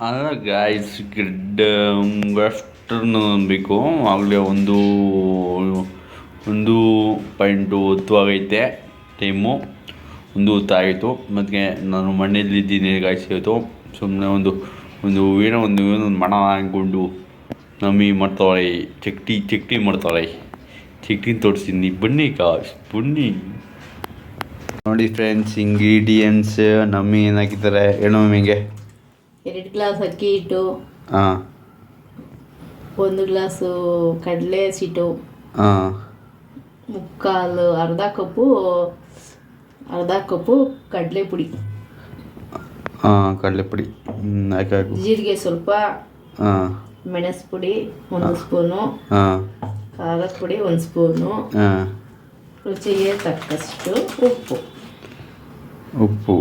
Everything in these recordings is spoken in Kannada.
ಅಲ್ಲ ಗಾಯ್ಸ್ ಆಫ್ಟರ್ನೂನ್ ಬೇಕು ಆಗಲೇ ಒಂದು ಪಾಯಿಂಟು ಹೊತ್ತು ಆಗೈತೆ ಟೈಮು ಒಂದು ಹೊತ್ತಾಯಿತು ಮತ್ತು ನಾನು ಮನೆಯಲ್ಲಿದ್ದೀನಿ ಗಾಯ್ಸ್ ಇವತ್ತು ಸುಮ್ಮನೆ ಒಂದು ಏನೋ ಒಂದು ಮಣ ಅಂದ್ಕೊಂಡು ನಮ್ಮಿ ಮಾಡ್ತಾಳೆ ಚಕ್ಟಿ ಮಾಡ್ತಾಳೆ ಚಕ್ಟಿ ತೋರಿಸ್ತೀನಿ ಬನ್ನಿ ಗಾಯ್ಸ್ ಬನ್ನಿ ನೋಡಿ ಫ್ರೆಂಡ್ಸ್ ಇಂಗ್ರೀಡಿಯೆಂಟ್ಸ್ ನಮ್ಮಿ ಏನಾಕಿದ್ದಾರೆ ಹೇಳೋ ಮಮ್ಮಿಗೆ 2 ಗ್ಲಾಸ್ ಅಕ್ಕಿ ಹಿಟ್ಟು, ಹಾಂ 1 ಗ್ಲಾಸು ಕಡಲೆ ಹಸಿಟ್ಟು, ಹಾಂ ಅರ್ಧ ಕಪ್ಪು ಕಡಲೆ ಪುಡಿ, ಹಾಂ ಕಡಲೆ ಪುಡಿ ಹಾಕಾಕು, ಜೀರಿಗೆ ಸ್ವಲ್ಪ, ಹಾಂ ಮೆಣಸು ಪುಡಿ 1 ಸ್ಪೂನು, ಹಾಂ ಖಾರದ ಪುಡಿ 1 ಸ್ಪೂನು, ಹಾಂ ರುಚಿಗೆ ತಕ್ಕಷ್ಟು ಉಪ್ಪು ಉಪ್ಪು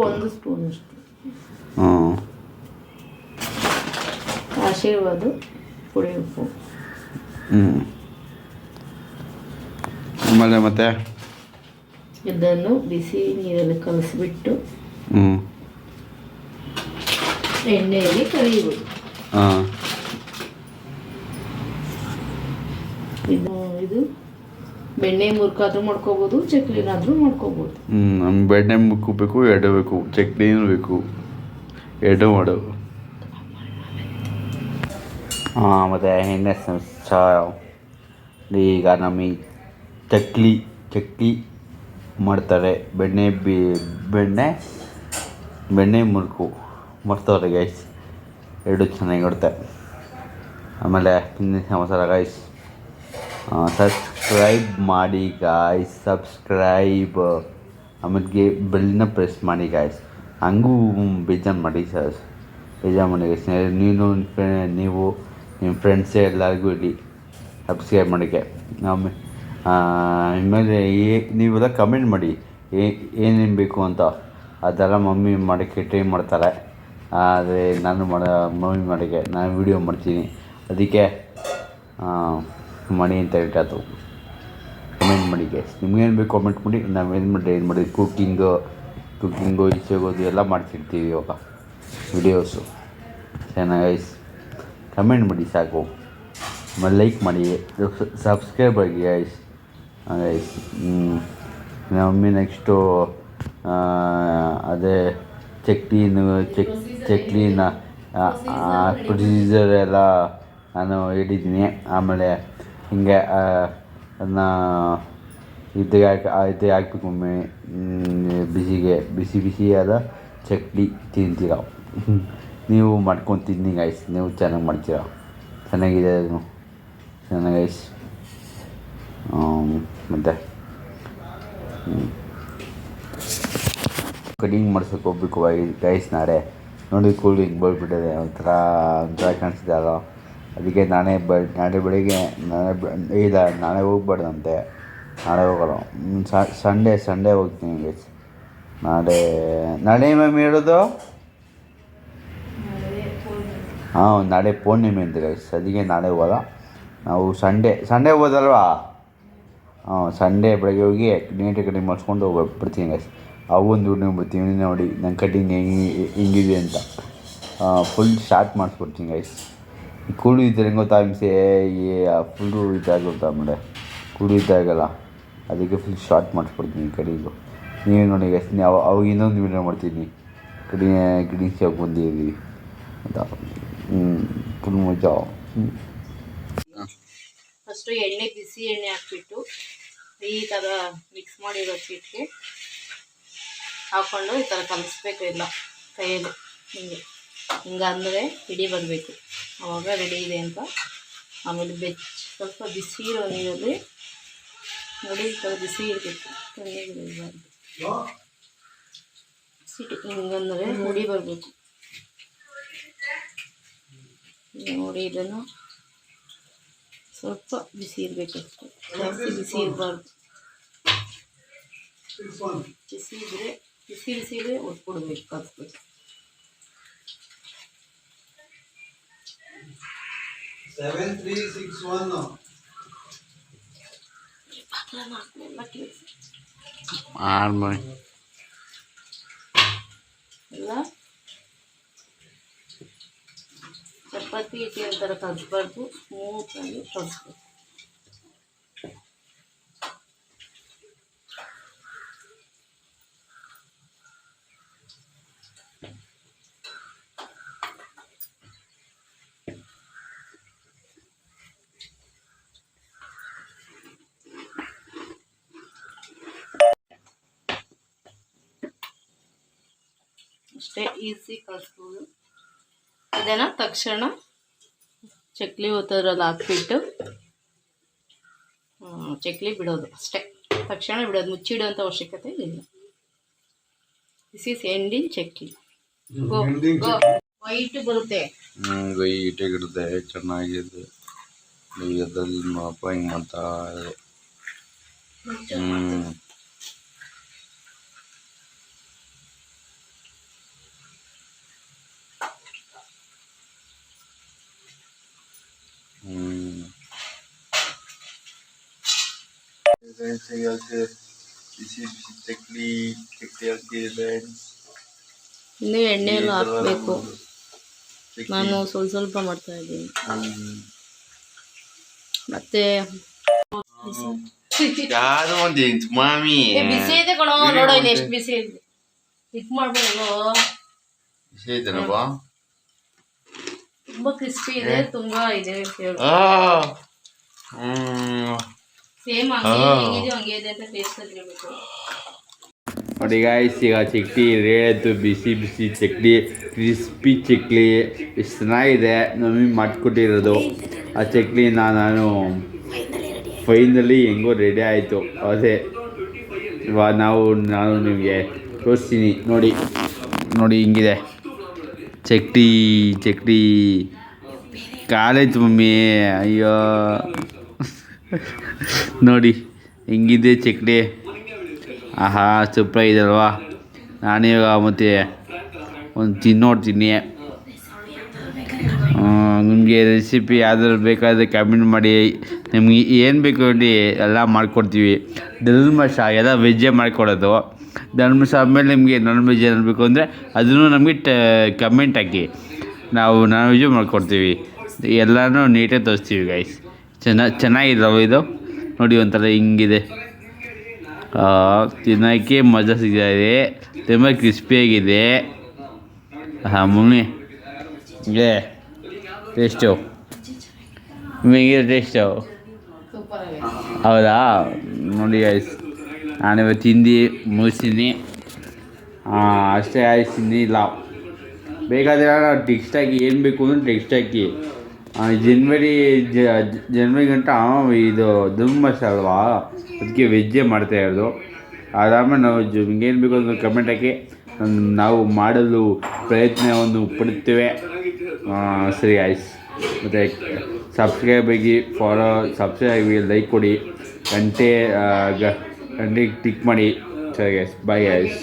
1 ಸ್ಪೂನ್ ಅಷ್ಟು, ಹಾಂ ಆಶೀರ್ವಾದ ಪುಡಿ ಉಪ್ಪು. ಆಮೇಲೆ ಮತ್ತೆ ಇದನ್ನು ಬಿಸಿ ನೀರಲ್ಲಿ ಕಲಸಿಬಿಟ್ಟು ಎಣ್ಣೆಯಲ್ಲಿ ಕರಿಯುವುದು. ಹಾಂ ಇದು ಬೆಣ್ಣೆ ಮುರುಕಾದ್ರೂ ಮಾಡ್ಕೋಬೋದು, ಚಕ್ಲಿನಾದ್ರೂ ಮಾಡ್ಕೋಬೋದು. ಬೆಣ್ಣೆ ಮುಕ್ಕಬೇಕು, ಎಡೆ ಬೇಕು, ಚಟ್ನಿನೂ ಬೇಕು, ಎಡೆ ಮಾಡು. ಹಾಂ ಮತ್ತು ಎಣ್ಣೆ ಈಗ ನಮಗೆ ಚಕ್ಲಿ ಮಾಡ್ತಾರೆ. ಬೆಣ್ಣೆ ಮುರುಕು ಮಾಡ್ತಾರೆ ಗೈಸ್, ಎರಡು ಚೆನ್ನಾಗಿರುತ್ತೆ. ಆಮೇಲೆ ತಿಂದಿನ ಮಸಾಲ ಗೈಸ್, ಸಬ್ಸ್ಕ್ರೈಬ್ ಮಾಡಿ ಗಾಯ್ಸ್, ಆಮೇಲೆ ಬೆಲ್ಲನ್ನ ಪ್ರೆಸ್ ಮಾಡಿ ಗಾಯ್ಸ್. ಹಂಗೂ ಬೇಜಾರು ಮಾಡಿ ಗೈಸ್. ನೀವು ನಿಮ್ಮ ಫ್ರೆಂಡ್ಸೇ ಎಲ್ಲರಿಗೂ ಇರಲಿ ಸಬ್ಸ್ಕ್ರೈಬ್ ಮಾಡೋಕ್ಕೆ. ಆಮೇಲೆ ನೀವೆಲ್ಲ ಕಮೆಂಟ್ ಮಾಡಿ ಏನೇನು ಬೇಕು ಅಂತ, ಅದೆಲ್ಲ ಮಮ್ಮಿ ಮಾಡೋಕ್ಕೆ ಟ್ರೈ ಮಾಡ್ತಾರೆ. ಆದರೆ ಮಮ್ಮಿ ಮಾಡೋಕ್ಕೆ ನಾನು ವೀಡಿಯೋ ಮಾಡ್ತೀನಿ, ಅದಕ್ಕೆ ಮಾಡಿ ಅಂತ ಹೇಳ್ತಾಯಿತ್ತು. ಕಮೆಂಟ್ ಮಾಡಿ ಗೈಸ್, ನಿಮ್ಗೇನು ಬೇಕು ಕಾಮೆಂಟ್ ಮಾಡಿ. ನಾವೇನು ಮಾಡಿದ್ವಿ ಕುಕ್ಕಿಂಗು ಈಚೆಗೋದು ಎಲ್ಲ ಮಾಡ್ತಿರ್ತೀವಿ ಇವಾಗ ವಿಡಿಯೋಸು. ಚೆನ್ನಾಗಿ ಗೈಸ್ ಕಮೆಂಟ್ ಮಾಡಿ ಸಾಕು, ಆಮೇಲೆ ಲೈಕ್ ಮಾಡಿ, ಸಬ್ಸ್ಕ್ರೈಬ್ ಆಗಿ ಗೈಸ್. ಮಮ್ಮಿ ನೆಕ್ಸ್ಟು ಅದೇ ಚಕ್ಲಿನ ಪ್ರೊಸೀಜರ್ ಎಲ್ಲ ನಾನು ಹೇಳಿದ್ದೀನಿ. ಆಮೇಲೆ ಹಿಂಗೆ ಅದನ್ನ ಇದು ಹಾಕ್ಬೇಕು ಮಮ್ಮಿ, ಬಿಸಿಯಾದ ಚಕ್ಲಿ ತಿಂತೀರ. ನೀವು ಮಾಡ್ಕೊಂಡು ತಿನ್ನಿ ಗೈಸ್, ನೀವು ಚೆನ್ನಾಗಿ ಮಾಡ್ತೀರ, ಚೆನ್ನಾಗಿದೆ ಅದು ಚೆನ್ನಾಗಿ ಗೈಸ್. ಮತ್ತು ಕಟಿಂಗ್ ಮಾಡ್ಸೋಕೆ ಹೋಗ್ಬೇಕು ಗೈಸ್ ನಾಳೆ. ನೋಡಿ ಕೂಲಿಂಗ್ ಬೋಲ್ಬಿಟ್ಟಿದೆ, ಒಂಥರ ಕಾಣಿಸ್ತಿದೆ ಅಲ್ಲ, ಅದಕ್ಕೆ ನಾಳೆ ಬೆಳಿಗ್ಗೆ ನಾಳೆ ಹೋಗ್ಬಾರ್ದಂತೆ. ನಾಳೆ ಹೋಗೋಲ್ಲ, ಸಂಡೇ ಹೋಗ್ತೀನಿ ಗೈಸ್. ನಾಳೆ ಮ್ಯಾಮ್ ಹೇಳೋದು ನಾಳೆ ಪೂರ್ಣಿಮೆ ಅಂತ ಗೈಸ್, ಅದಕ್ಕೆ ನಾಳೆ ಹೋಗೋಲ್ಲ ನಾವು. ಸಂಡೇ ಹೋಗೋದಲ್ವಾ? ಸಂಡೇ ಬೆಳಗ್ಗೆ ಹೋಗಿ ನೀಟಾಗಿ ಕಟಿಂಗ್ ಮಾಡಿಸ್ಕೊಂಡು ಬಿಡ್ತೀನಿ ಗೈಸ್. ಅವೊಂದು ದುಡ್ಡು ಬಿಡ್ತೀನಿ ನೋಡಿ ನನ್ನ ಕಟಿಂಗ್ ಹೆಂಗಿದೆ ಅಂತ. ಫುಲ್ ಶಾರ್ಟ್ ಮಾಡಿಸ್ಬಿಡ್ತೀನಿ ಗೈಸ್. ಈ ಕೂಡು ಇದ್ದರೆ ಹೆಂಗೆ ಗೊತ್ತಾ ಹಿಂಸೆ, ಫುಲ್ಲು ಇದಾಗುತ್ತೆ. ಆಮೇಲೆ ಕೂಡು ಇದ್ದಾಗಲ್ಲ, ಅದಕ್ಕೆ ಫುಲ್ ಶಾರ್ಟ್ ಮಾಡಿಸ್ಬಿಡ್ತೀನಿ ಕಟಿಂಗು. ನೀವೇ ನೋಡಿ ಗೈಸ್, ಅವಾಗ ಇನ್ನೊಂದು ವೀಡಿಯೋ ಮಾಡ್ತೀನಿ, ಕಟಿಂಗ್ ಶಾಪ್ ಬಂದಿದ್ದೀವಿ ಅಂತ. ಫುಲ್ ಮಜಾ. ಫಸ್ಟು ಬಿಸಿ ಎಣ್ಣೆ ಹಾಕ್ಬಿಟ್ಟು ಈ ಥರ ಮಿಕ್ಸ್ ಮಾಡಿರೋ ಹಿಟ್ಟಿಗೆ ಹಾಕ್ಕೊಂಡು ಈ ಥರ ಕಲಿಸ್ಬೇಕು ಎಲ್ಲ ಕೈಯಲ್ಲಿ. ಹಿಂಗಂದರೆ ಹಿಡಿ ಬರಬೇಕು, ಆವಾಗ ರೆಡಿ ಇದೆ ಅಂತ. ಆಮೇಲೆ ಸ್ವಲ್ಪ ಬಿಸಿ ಇರೋ ನೀರಲ್ಲಿ ನೋಡಿ, ಈ ಥರ ಬಿಸಿ ಇರಬೇಕು, ತಣ್ಣಗಿರಬಾರ್ದು. ಹಿಂಗಂದರೆ ಹುಡಿ ಬರಬೇಕು ನೋಡಿ. ಇದನ್ನು ಸ್ವಲ್ಪ ಬಿಸಿ ಇರಬೇಕು ಅಷ್ಟೇ, ಜಾಸ್ತಿ ಬಿಸಿ ಇರಬಾರ್ದು. ಬಿಸಿ ಇದ್ರೆ ಒಟ್ಬಿಡ್ಬೇಕು, ಕಲಿಸ್ಬೇಕು. 7361 ಎಲ್ಲ ಚಪಾತಿ ಹಿಟ್ಟಿನ ಥರ ಕಲಿಸ್ಬಾರ್ದು, ಸ್ಮೂತಾಗಿ ಕಲಿಸ್ಬೇಕು. ಅಷ್ಟೇ, ಈಸಿ ಕಲಿಸ್ಬೋದು. ಇದನ್ನು ತಕ್ಷಣ ಚಕ್ಲಿ ಒತ್ತೋದ್ರಲ್ಲಿ ಹಾಕ್ಬಿಟ್ಟು ಚಕ್ಲಿ ಬಿಡೋದು ಅಷ್ಟೇ. ತಕ್ಷಣ ಬಿಡೋದು, ಮುಚ್ಚಿಡೋಂಥ ಅವಶ್ಯಕತೆ ಇಲ್ಲ. This is ending chakli. White ಬರುತ್ತೆ, ವೈಟಾಗಿರುತ್ತೆ, ಚೆನ್ನಾಗಿದೆ. ಅದ್ರಲ್ಲಿ ಅಪ್ಪ ಹಿಂಗೆ ಮಾಡ್ತಾ ಇದೆ. ಚಕ್ಲಿ ಆಗ್ತಿದೆ. ಇನ್ನೂ ಎಣ್ಣೆ ಎಲ್ಲ ಹಾಕಬೇಕು. ನಾನು ಸ್ವಲ್ಪ ಮಾಡ್ತಾ ಇದ್ದೀನಿ. ಮತ್ತೆ ಬಿಸಿ ಇದೆ ಕಣೋ, ನೋಡೋ ಇಲ್ಲಿ ಎಷ್ಟು ಬಿಸಿ ಇದೆ. ಪಿಕ್ ಮಾಡ್ಬೋದು. ಬಿಸಿ ಇದೆನಪ್ಪ, ತುಂಬಾ ಕ್ರಿಸ್ಪಿ ಇದೆ, ತುಂಬಾ ಇದೆ. ಸೇಮ್ ಹಂಗೆ ಇದೆ ಅಂತ ಟೇಸ್ಟ್ ತಿಳ್ಬೇಕು. ನೋಡಿ ಗಾಯ್ಸ್, ಈಗ ಚಕ್ಲಿ ರೇತು, ಬಿಸಿ ಬಿಸಿ ಚಕ್ಲಿ, ಕ್ರಿಸ್ಪಿ ಚಕ್ಲಿ ಎಷ್ಟು ಚೆನ್ನಾಗಿದೆ. ನಮಗೆ ಮಾಡಿಕೊಟ್ಟಿರೋದು ಆ ಚಕ್ಲಿನ ನಾನು ಫೈನಲಿ ಹೆಂಗೋ ರೆಡಿ ಆಯಿತು. ಅದೇ ಇವಾಗ ನಾನು ನಿಮಗೆ ತೋರಿಸ್ತೀನಿ. ನೋಡಿ ಹಿಂಗಿದೆ ಚಕ್ಲಿ ಕಾಲೈತು ಮಮ್ಮಿ. ಅಯ್ಯೋ ನೋಡಿ ಹಿಂಗಿದೆ ಚಕ್ಲಿ. ಆಹಾ, ಸೂಪರ್ ಇದಲ್ವಾ. ನಾನಿವಾಗ ಮತ್ತೆ ಒಂದು ನೋಡ್ತೀನಿ. ನಿಮಗೆ ರೆಸಿಪಿ ಯಾವ್ದಾದ್ರು ಬೇಕಾದರೆ ಕಮೆಂಟ್ ಮಾಡಿ. ನಿಮ್ಗೆ ಏನು ಬೇಕು ನೋಡಿ ಎಲ್ಲ ಮಾಡಿಕೊಡ್ತೀವಿ. ಧರ್ಮಶ ಎಲ್ಲ ವೆಜ್ಜೇ ಮಾಡಿಕೊಡೋದು. ಧರ್ಮಶ ಆದಮೇಲೆ ನಿಮಗೆ ನಾನ್ ವೆಜ್ ಏನಾರು ಬೇಕು ಅಂದರೆ ಅದನ್ನು ನಮಗೆ ಕಮೆಂಟ್ ಹಾಕಿ, ನಾವು ನಾನ್ ವೆಜ್ಜು ಮಾಡಿಕೊಡ್ತೀವಿ. ಎಲ್ಲನೂ ನೀಟಾಗಿ ತೋರಿಸ್ತೀವಿ ಗೈಸ್. ಚೆನ್ನಾಗಿದ್ದಾವೆ ಇದು. ನೋಡಿ ಒಂಥರ ಹಿಂಗಿದೆ, ತಿನ್ನೋಕ್ಕೆ ಮಜಾ ಸಿಗ್ತಾಯಿದೆ, ತುಂಬ ಕ್ರಿಸ್ಪಿಯಾಗಿದೆ. ಮಮ್ಮಿ ಇದೆ ಟೇಸ್ಟು, ಹೇಗಿದೆ ಟೇಸ್ಟು? ಹೌದಾ? ನೋಡಿ ಗೈಸ್, ನಾನಿವತ್ತು ತಿಂದು ಮುಗಿಸ್ತೀನಿ. ಅಷ್ಟೇ ಆಯ್ತು, ಇಲ್ಲ ಬೇಕಾದರೆ ಟೆಕ್ಸ್ಟ್ ಹಾಕಿ, ಏನು ಬೇಕು ಅಂದರೆ ಟೆಕ್ಸ್ಟ್ ಹಾಕಿ. ಜನವರಿ ಗಂಟ ಇದು ಧರ್ಮಶ ಅಲ್ವಾ, ಅದಕ್ಕೆ ವೆಜ್ಜೇ ಮಾಡ್ತಾಯಿರೋದು. ಅದಾದಮೇಲೆ ನಾವು ಹಿಂಗೇನು ಬೇಕು ಅಂದ್ರೆ ಕಮೆಂಟ್ ಹಾಕಿ, ನಾವು ಮಾಡಲು ಪ್ರಯತ್ನವನ್ನು ಪಡುತ್ತೇವೆ. ಸರಿ ಆಯ್ತು. ಮತ್ತು ಸಬ್ಸ್ಕ್ರೈಬ್ ಆಗಿ, ಸಬ್ಸ್ಕ್ರೈಬ್ ಆಗಿ, ಲೈಕ್ ಕೊಡಿ, ಗಂಟೆ ಕ್ಲಿಕ್ ಮಾಡಿ. ಸರಿ ಗೈಸ್, ಬಾಯ್ ಗೈಸ್.